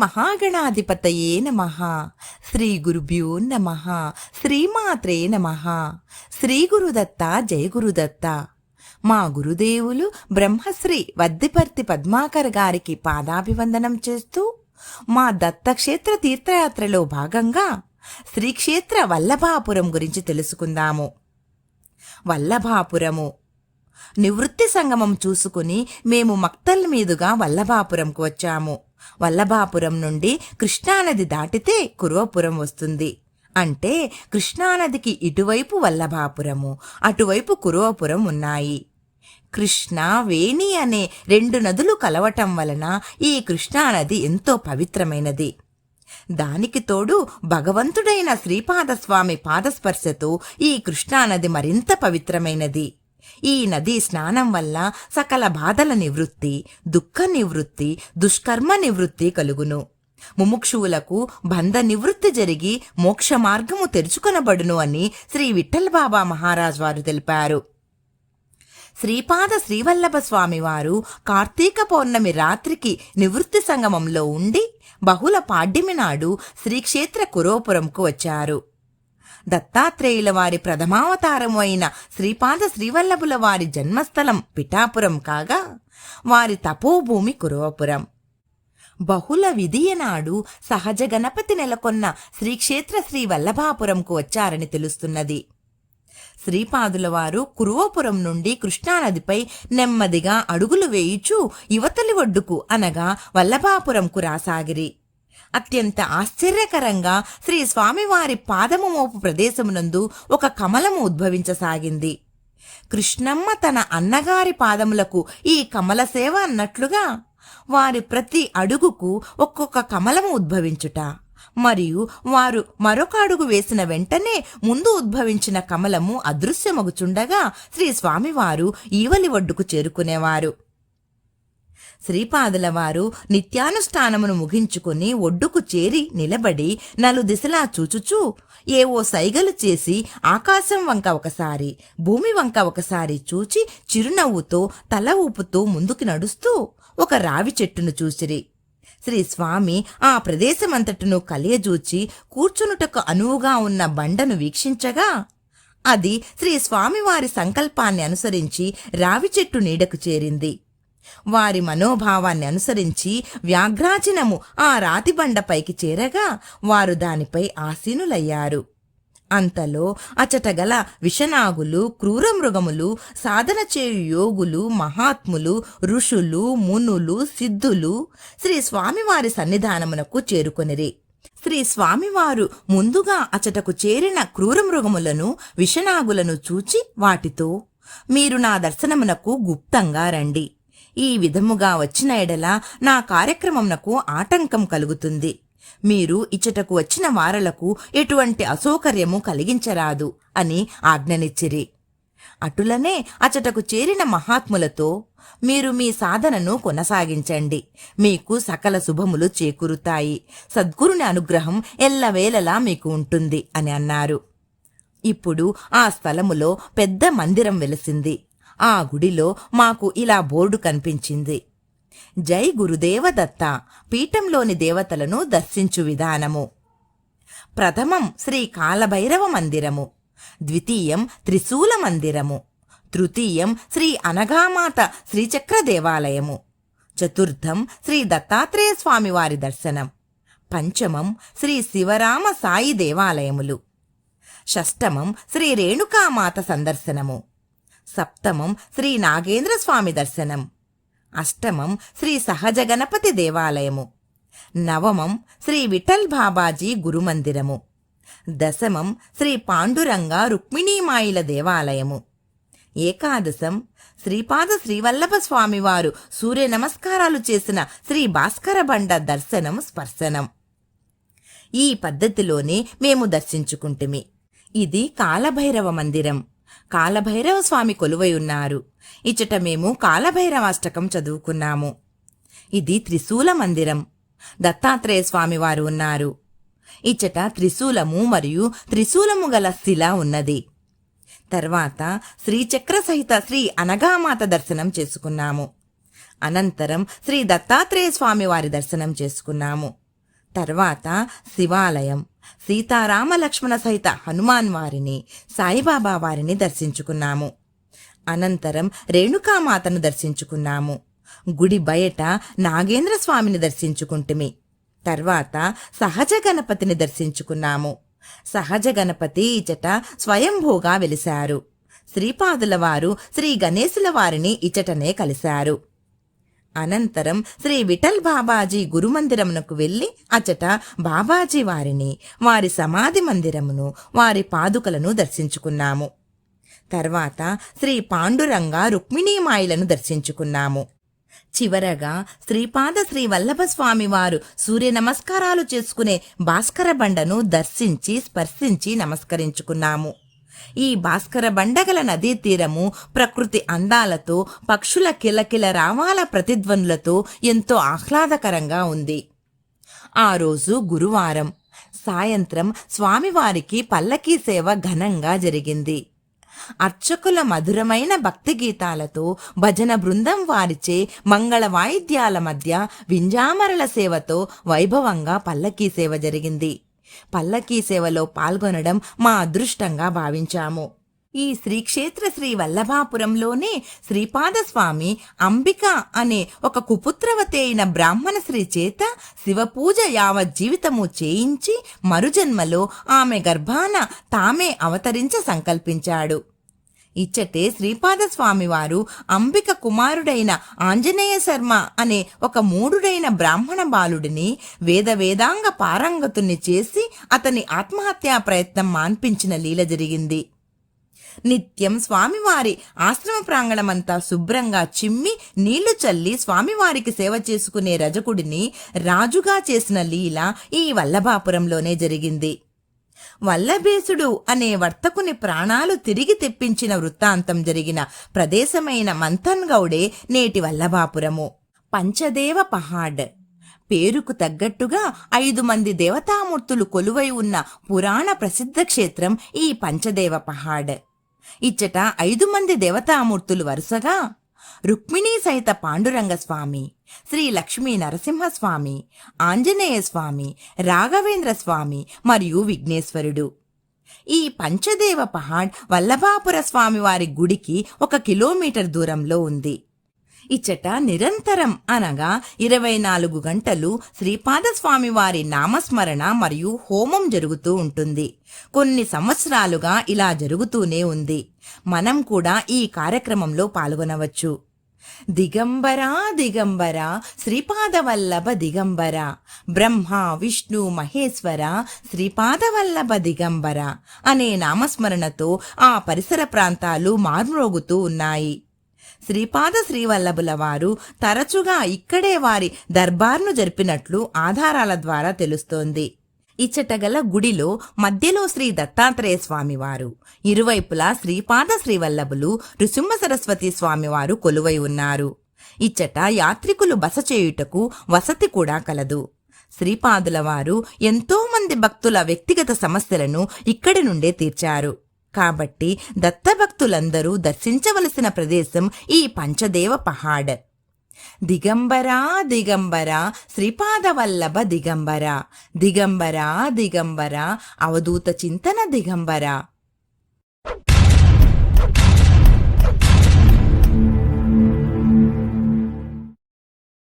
మహాగణాధిపతయే నమః. శ్రీ గురుభ్యో నమః. శ్రీమాత్రే నమః. శ్రీ గురుదత్త జయ గురుదత్త. మా గురుదేవులు బ్రహ్మశ్రీ వద్దిపర్తి పద్మాకర్ గారికి పాదాభివందనం చేస్తూ మా దత్తక్షేత్ర తీర్థయాత్రలో భాగంగా శ్రీక్షేత్ర వల్లభాపురం గురించి తెలుసుకుందాము. వల్లభాపురము నివృత్తి సంగమం చూసుకుని మేము మక్తల్ మీదుగా వల్లభాపురంకు వచ్చాము. వల్లభాపురం నుండి కృష్ణానది దాటితే కురవపురం వస్తుంది. అంటే కృష్ణానదికి ఇటువైపు వల్లభాపురము, అటువైపు కురవపురం ఉన్నాయి. కృష్ణ వేణి అనే రెండు నదులు కలవటం వలన ఈ కృష్ణానది ఎంతో పవిత్రమైనది. దానికి తోడు భగవంతుడైన శ్రీపాదస్వామి పాదస్పర్శతో ఈ కృష్ణానది మరింత పవిత్రమైనది. ఈ నదీ స్నానం వల్ల సకల బాధల నివృత్తి, దుఃఖ నివృత్తి, దుష్కర్మ నివృత్తి కలుగును. ముముక్షువులకు బంధ నివృత్తి జరిగి మోక్ష మార్గము తెరుచుకొనబడును అని శ్రీ విఠ్ఠల్ బాబా మహారాజ్ వారు తెలిపారు. శ్రీపాద శ్రీవల్లభ స్వామివారు కార్తీక పౌర్ణమి రాత్రికి నివృత్తి సంగమంలో ఉండి బహుళ పాడ్యమి నాడు శ్రీక్షేత్ర కురోపురంకు వచ్చారు. దత్తాత్రేయుల వారి ప్రథమావతారము అయిన శ్రీపాద శ్రీవల్లభుల వారి జన్మస్థలం పిఠాపురం కాగా వారి తపోభూమి కురవపురం. బహుళ విధియ నాడు సహజ గణపతి నెలకొన్న శ్రీక్షేత్ర శ్రీ వల్లభాపురంకు వచ్చారని తెలుస్తున్నది. శ్రీపాదుల వారు కురువపురం నుండి కృష్ణానదిపై నెమ్మదిగా అడుగులు వేయుచూ యువతలి ఒడ్డుకు అనగా వల్లభాపురంకు రాసాగిరి. అత్యంత ఆశ్చర్యకరంగా శ్రీ స్వామివారి పాదము మోపు ప్రదేశమునందు ఒక కమలము ఉద్భవించసాగింది. కృష్ణమ్మ తన అన్నగారి పాదములకు ఈ కమల సేవ అన్నట్లుగా వారి ప్రతి అడుగుకు ఒక్కొక్క కమలము ఉద్భవించుట, మరియు వారు మరొక అడుగు వేసిన వెంటనే ముందు ఉద్భవించిన కమలము అదృశ్యమగుచుండగా శ్రీ స్వామివారు ఈవలి ఒడ్డుకు చేరుకునేవారు. శ్రీపాదుల వారు నిత్యానుష్ఠానమును ముగించుకుని ఒడ్డుకు చేరి నిలబడి నలుదిశలా చూచుచూ ఏవో సైగలు చేసి ఆకాశం వంక ఒకసారి, భూమి వంక ఒకసారి చూచి చిరునవ్వుతో తల ఊపుతూ ముందుకు నడుస్తూ ఒక రావి చెట్టును చూసిరి. శ్రీ స్వామి ఆ ప్రదేశమంతటను కలియజూచి కూర్చునుటకు అనువుగా ఉన్న బండను వీక్షించగా అది శ్రీ స్వామివారి సంకల్పాన్ని అనుసరించి రావి చెట్టు నీడకు చేరింది. వారి మనోభావాన్ని అనుసరించి వ్యాఘ్రాచనము ఆ రాతిబండపైకి చేరగా వారు దానిపై ఆసీనులయ్యారు. అంతలో అచటగల విషనాగులు, క్రూరమృగములు, సాధన చేయు యోగులు, మహాత్ములు, ఋషులు, మునులు, సిద్ధులు శ్రీ స్వామివారి సన్నిధానమునకు చేరుకొనిరి. శ్రీ స్వామివారు ముందుగా అచటకు చేరిన క్రూరమృగములను, విషనాగులను చూచి వాటితో, మీరు నా దర్శనమునకు గుప్తంగా రండి. ఈ విధముగా వచ్చిన ఎడల నా కార్యక్రమమునకు ఆటంకం కలుగుతుంది. మీరు ఇచ్చటకు వచ్చిన వారలకు ఎటువంటి అసౌకర్యము కలిగించరాదు అని ఆజ్ఞనిచ్చిరి. అటులనే అచటకు చేరిన మహాత్ములతో, మీరు మీ సాధనను కొనసాగించండి, మీకు సకల శుభములు చేకూరుతాయి, సద్గురుని అనుగ్రహం ఎల్లవేళలా మీకు ఉంటుంది అని అన్నారు. ఇప్పుడు ఆ స్థలములో పెద్ద మందిరం వెలిసింది. ఆ గుడిలో మాకు ఇలా బోర్డు కనిపించింది: జై గురుదేవ దత్త, పీఠంలోని దేవతలను దర్శించు విధానము. ప్రథమం శ్రీ కాలభైరవ మందిరము, ద్వితీయం త్రిశూల మందిరము, తృతీయం శ్రీ అనఘామాత శ్రీచక్ర దేవాలయము, చతుర్థం శ్రీ దత్తాత్రేయ స్వామివారి దర్శనం, పంచమం శ్రీ శివరామ సాయి దేవాలయములు, షష్టమం శ్రీ రేణుకామాత సందర్శనము, సప్తమం శ్రీ నాగేంద్ర స్వామి దర్శనం, అష్టమం శ్రీ సహజ గణపతి దేవాలయము, నవమం శ్రీ విఠల్ బాబాజీ గురుమందిరము, దశమం శ్రీ పాండురంగ రుక్మిణీమాయిల దేవాలయము, ఏకాదశం శ్రీపాద శ్రీవల్లభ స్వామివారు సూర్య నమస్కారాలు చేసిన శ్రీ భాస్కర బండ దర్శనం స్పర్శనం. ఈ పద్ధతిలోనే మేము దర్శించుకుంటిమి. ఇది కాలభైరవ మందిరం. కాలభైరవ స్వామి కొలువై ఉన్నారు. ఇచ్చట మేము కాలభైరవాష్టకం చదువుకున్నాము. ఇది త్రిశూల మందిరం. దత్తాత్రేయ స్వామి వారు ఉన్నారు. ఇచ్చట త్రిశూలము మరియు త్రిశూలము గల శిల ఉన్నది. తర్వాత శ్రీచక్ర సహిత శ్రీ అనఘామాత దర్శనం చేసుకున్నాము. అనంతరం శ్రీ దత్తాత్రేయ స్వామి వారి దర్శనం చేసుకున్నాము. తర్వాత శివాలయం, సీతారామ లక్ష్మణ సహిత హనుమాన్ వారిని, సాయిబాబా వారిని దర్శించుకున్నాము. అనంతరం రేణుకామాతను దర్శించుకున్నాము. గుడి బయట నాగేంద్ర స్వామిని దర్శించుకుంటుమి. తర్వాత సహజ గణపతిని దర్శించుకున్నాము. సహజ గణపతి ఇచట స్వయంభూగా వెలిశారు. శ్రీపాదుల వారు శ్రీ గణేశుల వారిని ఇచటనే కలిశారు. అనంతరం శ్రీ విఠల్ బాబాజీ గురుమందిరమునకు వెళ్లి అచట బాబాజీ వారిని, వారి సమాధి మందిరమును, వారి పాదుకలను దర్శించుకున్నాము. తర్వాత శ్రీ పాండురంగ రుక్మిణీమాయిలను దర్శించుకున్నాము. చివరగా శ్రీపాద శ్రీ వల్లభ స్వామి వారు సూర్య నమస్కారాలు చేసుకునే భాస్కర బండను దర్శించి స్పర్శించి నమస్కరించుకున్నాము. ఈ భాస్కర బండగల నదీ తీరము ప్రకృతి అందాలతో, పక్షుల కిలకిల రావాల ప్రతిధ్వనులతో ఎంతో ఆహ్లాదకరంగా ఉంది. ఆ రోజు గురువారం సాయంత్రం స్వామివారికి పల్లకీ సేవ ఘనంగా జరిగింది. అర్చకుల మధురమైన భక్తి గీతాలతో, భజన బృందం వారిచే మంగళ వాయిద్యాల మధ్య వింజామరల సేవతో వైభవంగా పల్లకీ సేవ జరిగింది. పల్లకీ సేవలో పాల్గొనడం మా అదృష్టంగా భావించాము. ఈ శ్రీక్షేత్ర శ్రీ వల్లభాపురంలోనే శ్రీపాదస్వామి అంబిక అనే ఒక కుపుత్రవతి అయిన బ్రాహ్మణ స్త్రీ చేత శివపూజ యావత్ జీవితము చేయించి మరుజన్మలో ఆమె గర్భాన తామే అవతరించ సంకల్పించాడు. ఇచ్చటే శ్రీపాదస్వామివారు అంబిక కుమారుడైన ఆంజనేయ శర్మ అనే ఒక మూఢుడైన బ్రాహ్మణ బాలుడిని వేదాంగ పారంగతుణ్ణి చేసి అతని ఆత్మహత్యా ప్రయత్నం మాన్పించిన లీల జరిగింది. నిత్యం స్వామివారి ఆశ్రమ ప్రాంగణమంతా శుభ్రంగా చిమ్మి నీళ్లు చల్లి స్వామివారికి సేవ చేసుకునే రజకుడిని రాజుగా చేసిన లీల ఈ వల్లభాపురంలోనే జరిగింది. వల్లభేశుడు అనే వర్తకుని ప్రాణాలు తిరిగి తెప్పించిన వృత్తాంతం జరిగిన ప్రదేశమైన మంథన్ గౌడే నేటి వల్లభాపురము. పంచదేవ పహాడ్ పేరుకు తగ్గట్టుగా 5 మంది దేవతామూర్తులు కొలువై ఉన్న పురాణ ప్రసిద్ధ క్షేత్రం ఈ పంచదేవ పహాడ్. ఇచ్చట 5 మంది దేవతామూర్తులు వరుసగా రుక్మిణీ సహిత పాండురంగ స్వామి, శ్రీ లక్ష్మీ నరసింహస్వామి, ఆంజనేయ స్వామి, రాఘవేంద్ర స్వామి మరియు విఘ్నేశ్వరుడు. ఈ పంచదేవ పహాడ్ వల్లభాపుర స్వామి వారి గుడికి 1 కిలోమీటర్ దూరంలో ఉంది. ఇచ్చట నిరంతరం అనగా 24 గంటలు శ్రీపాదస్వామి వారి నామస్మరణ మరియు హోమం జరుగుతూ ఉంటుంది. కొన్ని సంవత్సరాలుగా ఇలా జరుగుతూనే ఉంది. మనం కూడా ఈ కార్యక్రమంలో పాల్గొనవచ్చు. దిగంబరా దిగంబర శ్రీపాదవల్లభ దిగంబర, బ్రహ్మ విష్ణు మహేశ్వర శ్రీపాదవల్లభ దిగంబర అనే నామస్మరణతో ఆ పరిసర ప్రాంతాలు మార్మ్రోగుతూ ఉన్నాయి. శ్రీపాద శ్రీవల్లభుల వారు తరచుగా ఇక్కడే వారి దర్బార్ను జరిపినట్లు ఆధారాల ద్వారా తెలుస్తోంది. ఇచ్చటగల గుడిలో మధ్యలో శ్రీ దత్తాత్రేయ స్వామివారు, ఇరువైపులా శ్రీపాద శ్రీవల్లభులు, నృసింహ సరస్వతి స్వామివారు కొలువై ఉన్నారు. ఇచ్చట యాత్రికులు బస చేయుటకు వసతి కూడా కలదు. శ్రీపాదుల వారు ఎంతో మంది భక్తుల వ్యక్తిగత సమస్యలను ఇక్కడి నుండే తీర్చారు. కాబట్టి దత్తభక్తులందరూ దర్శించవలసిన ప్రదేశం ఈ పంచదేవ పహాడ్. దిగంబరా దిగంబర శ్రీపాదవల్లభ దిగంబర, దిగంబరా దిగంబర అవధూత చింతన దిగంబర.